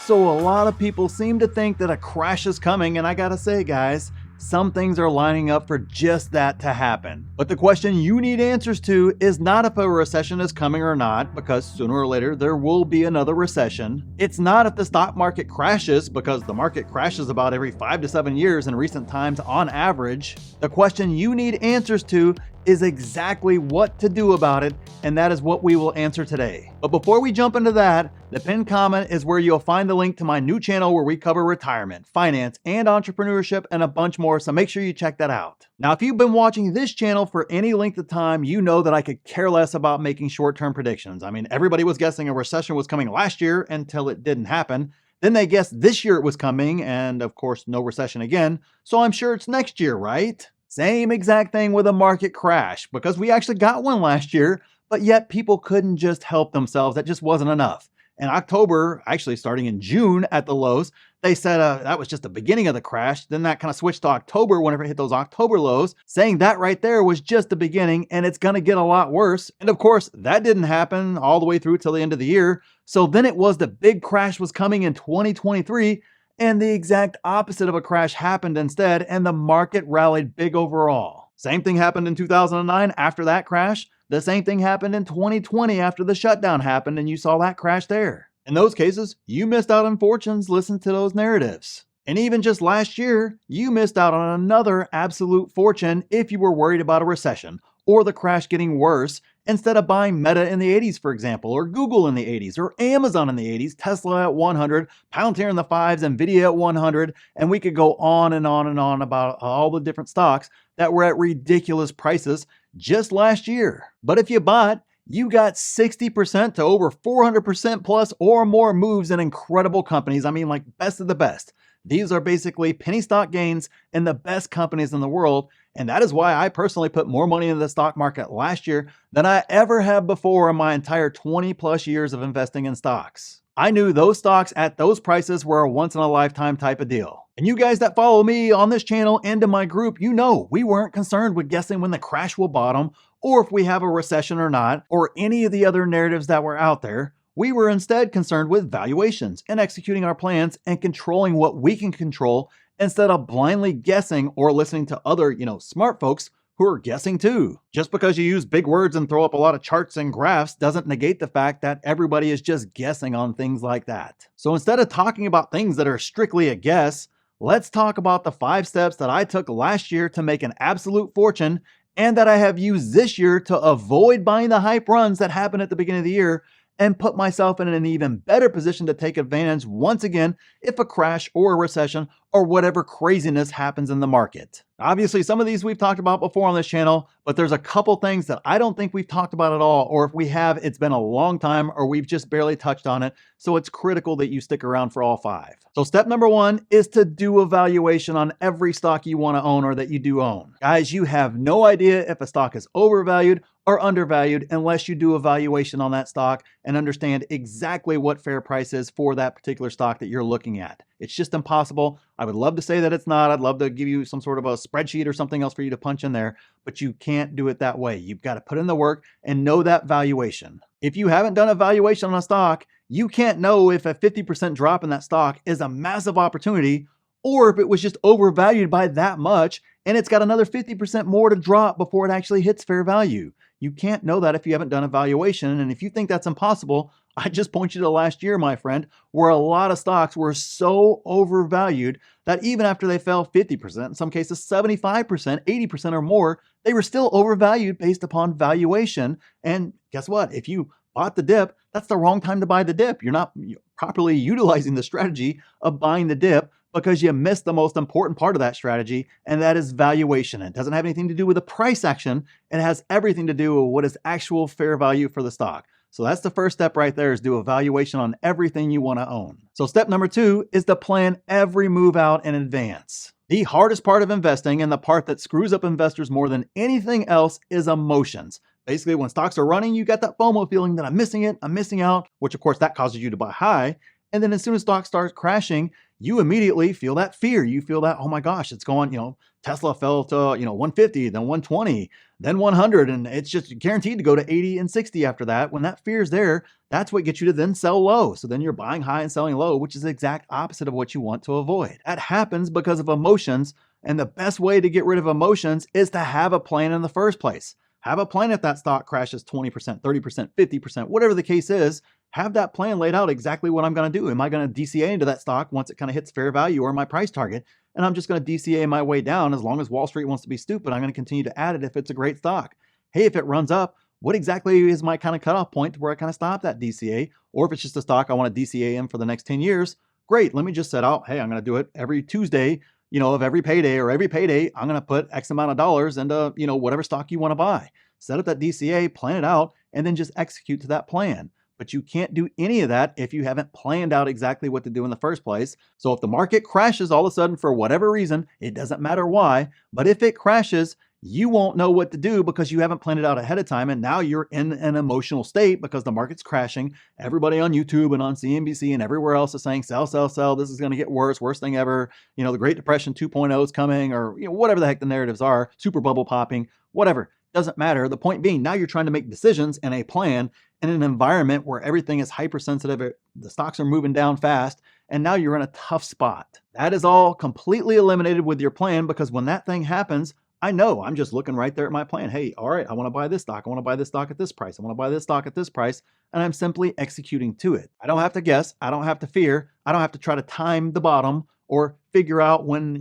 So a lot of people seem to think that a crash is coming, and I gotta say, guys, some things are lining up for just that to happen. But the question you need answers to is not if a recession is coming or not, because sooner or later there will be another recession. It's not if the stock market crashes, because the market crashes about every 5 to 7 years in recent times on average. The question you need answers to is exactly what to do about it, and that is what we will answer today. But before we jump into that, the pinned comment is where you'll find the link to my new channel where we cover retirement, finance, and entrepreneurship, and a bunch more, so make sure you check that out. Now, if you've been watching this channel for any length of time, you know that I could care less about making short-term predictions. I mean, everybody was guessing a recession was coming last year until it didn't happen. Then they guessed this year it was coming, and of course, no recession again, so I'm sure it's next year, right? Same exact thing with a market crash, because we actually got one last year, but yet people couldn't just help themselves. That just wasn't enough. In October, actually starting in June at the lows, they said that was just the beginning of the crash. Then that kind of switched to October whenever it hit those October lows, saying that right there was just the beginning and it's going to get a lot worse. And of course, that didn't happen all the way through till the end of the year. So then it was the big crash was coming in 2023. And the exact opposite of a crash happened instead, and the market rallied big overall. Same thing happened in 2009 after that crash. The same thing happened in 2020 after the shutdown happened, and you saw that crash there. In those cases, you missed out on fortunes. Listen to those narratives. And even just last year, you missed out on another absolute fortune if you were worried about a recession or the crash getting worse, instead of buying Meta in the 80s, for example, or Google in the 80s, or Amazon in the 80s, Tesla at 100, Palantir in the 5s, Nvidia at 100, and we could go on and on and on about all the different stocks that were at ridiculous prices just last year. But if you bought, you got 60% to over 400% plus or more moves in incredible companies. I mean, like best of the best. These are basically penny stock gains in the best companies in the world. And that is why I personally put more money into the stock market last year than I ever have before in my entire 20 plus years of investing in stocks. I knew those stocks at those prices were a once in a lifetime type of deal. And you guys that follow me on this channel and in my group, you know we weren't concerned with guessing when the crash will bottom or if we have a recession or not, or any of the other narratives that were out there. We were instead concerned with valuations and executing our plans and controlling what we can control instead of blindly guessing or listening to other, smart folks who are guessing too. Just because you use big words and throw up a lot of charts and graphs doesn't negate the fact that everybody is just guessing on things like that. So instead of talking about things that are strictly a guess, let's talk about the 5 steps that I took last year to make an absolute fortune and that I have used this year to avoid buying the hype runs that happen at the beginning of the year and put myself in an even better position to take advantage once again if a crash or a recession or whatever craziness happens in the market. Obviously, some of these we've talked about before on this channel, but there's a couple things that I don't think we've talked about at all, or if we have, it's been a long time or we've just barely touched on it. So it's critical that you stick around for all 5. So step number 1 is to do a valuation on every stock you want to own or that you do own. Guys, you have no idea if a stock is overvalued or undervalued unless you do a valuation on that stock and understand exactly what fair price is for that particular stock that you're looking at. It's just impossible. I would love to say that it's not. I'd love to give you some sort of a spreadsheet or something else for you to punch in there, but you can't do it that way. You've got to put in the work and know that valuation. If you haven't done a valuation on a stock, you can't know if a 50% drop in that stock is a massive opportunity or if it was just overvalued by that much and it's got another 50% more to drop before it actually hits fair value. You can't know that if you haven't done a valuation. And if you think that's impossible, I just point you to last year, my friend, where a lot of stocks were so overvalued that even after they fell 50%, in some cases 75%, 80% or more, they were still overvalued based upon valuation. And guess what? If you bought the dip, that's the wrong time to buy the dip. You're not properly utilizing the strategy of buying the dip because you missed the most important part of that strategy, and that is valuation. It doesn't have anything to do with the price action. It has everything to do with what is actual fair value for the stock. So that's the first step right there, is do a valuation on everything you want to own. So step number 2 is to plan every move out in advance. The hardest part of investing and the part that screws up investors more than anything else is emotions. Basically, when stocks are running, you got that FOMO feeling that I'm missing it, I'm missing out, which of course that causes you to buy high. And then as soon as stocks start crashing, you immediately feel that fear. You feel that, oh my gosh, it's going, Tesla fell to, 150, then 120. then 100, and it's just guaranteed to go to 80 and 60 after that. When that fear is there, that's what gets you to then sell low. So then you're buying high and selling low, which is the exact opposite of what you want to avoid. That happens because of emotions, and the best way to get rid of emotions is to have a plan in the first place. Have a plan if that stock crashes 20%, 30%, 50%, whatever the case is. Have that plan laid out exactly what I'm going to do. Am I going to DCA into that stock once it kind of hits fair value or my price target? And I'm just going to DCA my way down. As long as Wall Street wants to be stupid, I'm going to continue to add it if it's a great stock. Hey, if it runs up, what exactly is my kind of cutoff point to where I kind of stop that DCA? Or if it's just a stock I want to DCA in for the next 10 years, great. Let me just set out, hey, I'm going to do it every Tuesday, of every payday, or every payday, I'm going to put X amount of dollars into, whatever stock you want to buy. Set up that DCA, plan it out, and then just execute to that plan. But you can't do any of that if you haven't planned out exactly what to do in the first place. So if the market crashes all of a sudden for whatever reason, it doesn't matter why, but if it crashes, you won't know what to do because you haven't planned it out ahead of time. And now you're in an emotional state because the market's crashing. Everybody on YouTube and on CNBC and everywhere else is saying, sell, sell, sell. This is going to get worse, worst thing ever. The Great Depression 2.0 is coming, or whatever the heck the narratives are, super bubble popping, whatever. Doesn't matter. The point being, now you're trying to make decisions and a plan in an environment where everything is hypersensitive. The stocks are moving down fast, and now you're in a tough spot. That is all completely eliminated with your plan, because when that thing happens, I know I'm just looking right there at my plan. Hey, all right, I want to buy this stock. I want to buy this stock at this price. I want to buy this stock at this price. And I'm simply executing to it. I don't have to guess. I don't have to fear. I don't have to try to time the bottom or figure out when,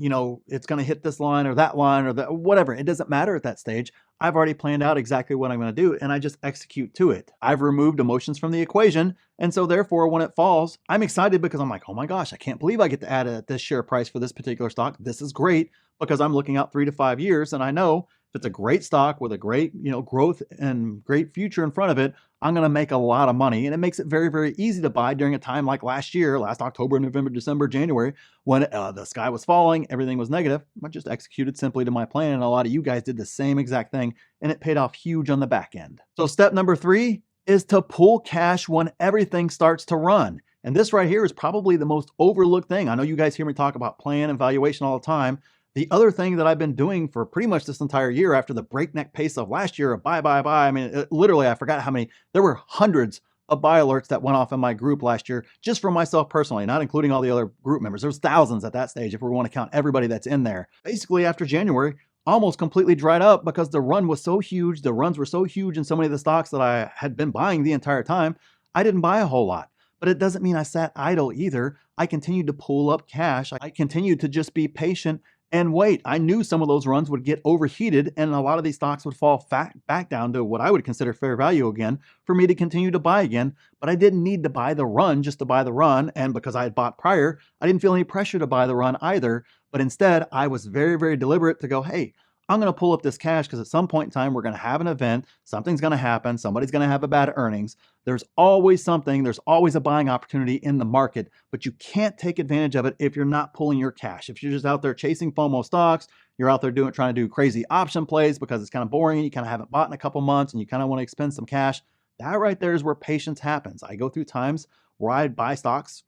it's going to hit this line or that line or whatever. It doesn't matter at that stage. I've already planned out exactly what I'm going to do, and I just execute to it. I've removed emotions from the equation. And so therefore, when it falls, I'm excited because I'm like, oh my gosh, I can't believe I get to add this share price for this particular stock. This is great, because I'm looking out 3 to 5 years, and I know if it's a great stock with a great, growth and great future in front of it, I'm going to make a lot of money. And it makes it very, very easy to buy during a time like last October, November, December, January, when the sky was falling, everything was negative. I just executed simply to my plan. And a lot of you guys did the same exact thing, and it paid off huge on the back end. So step number 3 is to pull cash when everything starts to run. And this right here is probably the most overlooked thing. I know you guys hear me talk about plan and valuation all the time. The other thing that I've been doing for pretty much this entire year, after the breakneck pace of last year of buy, buy, buy, I mean, literally, I forgot how many, there were hundreds of buy alerts that went off in my group last year, just for myself personally, not including all the other group members. There's thousands at that stage if we want to count everybody that's in there. Basically, after January, almost completely dried up because the run was so huge. The runs were so huge in so many of the stocks that I had been buying the entire time. I didn't buy a whole lot. But it doesn't mean I sat idle either. I continued to pull up cash. I continued to just be patient and wait. I knew some of those runs would get overheated, and a lot of these stocks would fall back down to what I would consider fair value again for me to continue to buy again. But I didn't need to buy the run just to buy the run. And because I had bought prior, I didn't feel any pressure to buy the run either. But instead, I was very, very deliberate to go, hey, I'm going to pull up this cash because at some point in time, we're going to have an event. Something's going to happen. Somebody's going to have a bad earnings. There's always something. There's always a buying opportunity in the market, but you can't take advantage of it if you're not pulling your cash. If you're just out there chasing FOMO stocks, you're out there trying to do crazy option plays because it's kind of boring and you kind of haven't bought in a couple months and you kind of want to expend some cash. That right there is where patience happens. I go through times where I buy stocks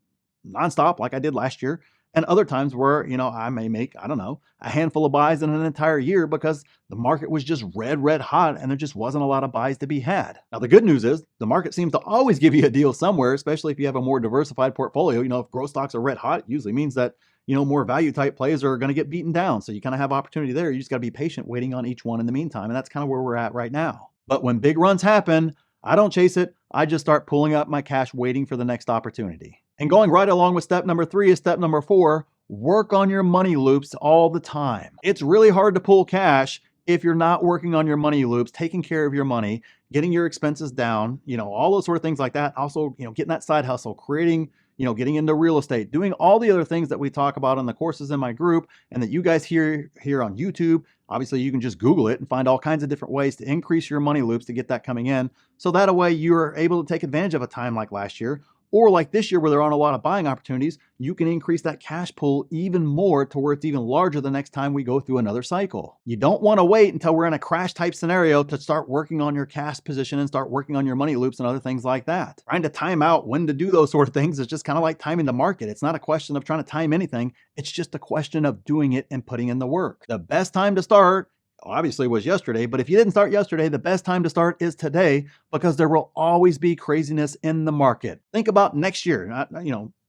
nonstop like I did last year. And other times where, I may make, a handful of buys in an entire year because the market was just red hot and there just wasn't a lot of buys to be had. Now, the good news is the market seems to always give you a deal somewhere, especially if you have a more diversified portfolio. If growth stocks are red hot, it usually means that, more value type plays are going to get beaten down. So you kind of have opportunity there. You just got to be patient waiting on each one in the meantime. And that's kind of where we're at right now. But when big runs happen, I don't chase it. I just start pulling up my cash, waiting for the next opportunity. And going right along with step number 3 is step number 4, work on your money loops all the time. It's really hard to pull cash if you're not working on your money loops, taking care of your money, getting your expenses down, all those sort of things like that. Also, getting that side hustle, creating, getting into real estate, doing all the other things that we talk about in the courses in my group and that you guys hear here on YouTube. Obviously, you can just Google it and find all kinds of different ways to increase your money loops to get that coming in. So that way you're able to take advantage of a time like last year, or like this year where there aren't a lot of buying opportunities. You can increase that cash pool even more to where it's even larger the next time we go through another cycle. You don't want to wait until we're in a crash type scenario to start working on your cash position and start working on your money loops and other things like that. Trying to time out when to do those sort of things is just kind of like timing the market. It's not a question of trying to time anything. It's just a question of doing it and putting in the work. The best time to start obviously was yesterday, but if you didn't start yesterday, the best time to start is today, because there will always be craziness in the market. Think about next year,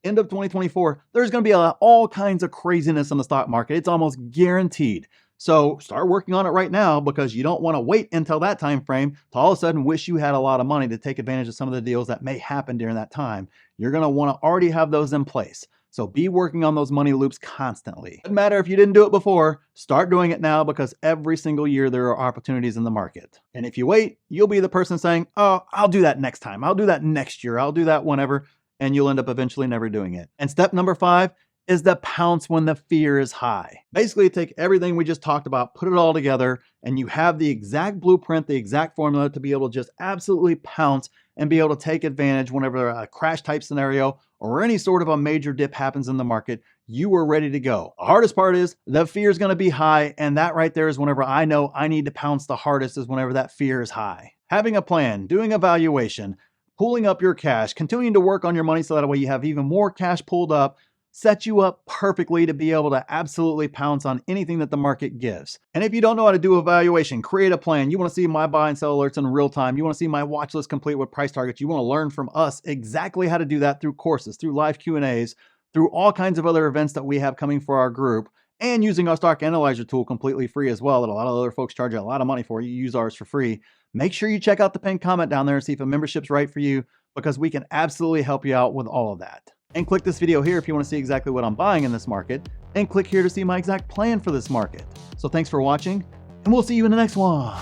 end of 2024, there's going to be all kinds of craziness in the stock market. It's almost guaranteed. So start working on it right now, because you don't want to wait until that time frame to all of a sudden wish you had a lot of money to take advantage of some of the deals that may happen during that time. You're going to want to already have those in place. So be working on those money loops constantly. Doesn't matter if you didn't do it before, start doing it now, because every single year there are opportunities in the market. And if you wait, you'll be the person saying, oh, I'll do that next time. I'll do that next year. I'll do that whenever. And you'll end up eventually never doing it. And step number 5 is the pounce when the fear is high. Basically, take everything we just talked about, put it all together, and you have the exact blueprint, the exact formula to be able to just absolutely pounce and be able to take advantage whenever a crash type scenario or any sort of a major dip happens in the market. You are ready to go. The hardest part is the fear is going to be high, and that right there is whenever I know I need to pounce the hardest, is whenever that fear is high. Having a plan, doing a valuation, pulling up your cash, continuing to work on your money so that way you have even more cash pulled up, sets you up perfectly to be able to absolutely pounce on anything that the market gives. And if you don't know how to do a valuation, create a plan, you want to see my buy and sell alerts in real time, you want to see my watch list complete with price targets, you want to learn from us exactly how to do that through courses, through live Q&As, through all kinds of other events that we have coming for our group, and using our stock analyzer tool completely free as well, that a lot of other folks charge you a lot of money for. You use ours for free. Make sure you check out the pinned comment down there and see if a membership's right for you, because we can absolutely help you out with all of that. And click this video here if you want to see exactly what I'm buying in this market, and click here to see my exact plan for this market. So thanks for watching, and we'll see you in the next one.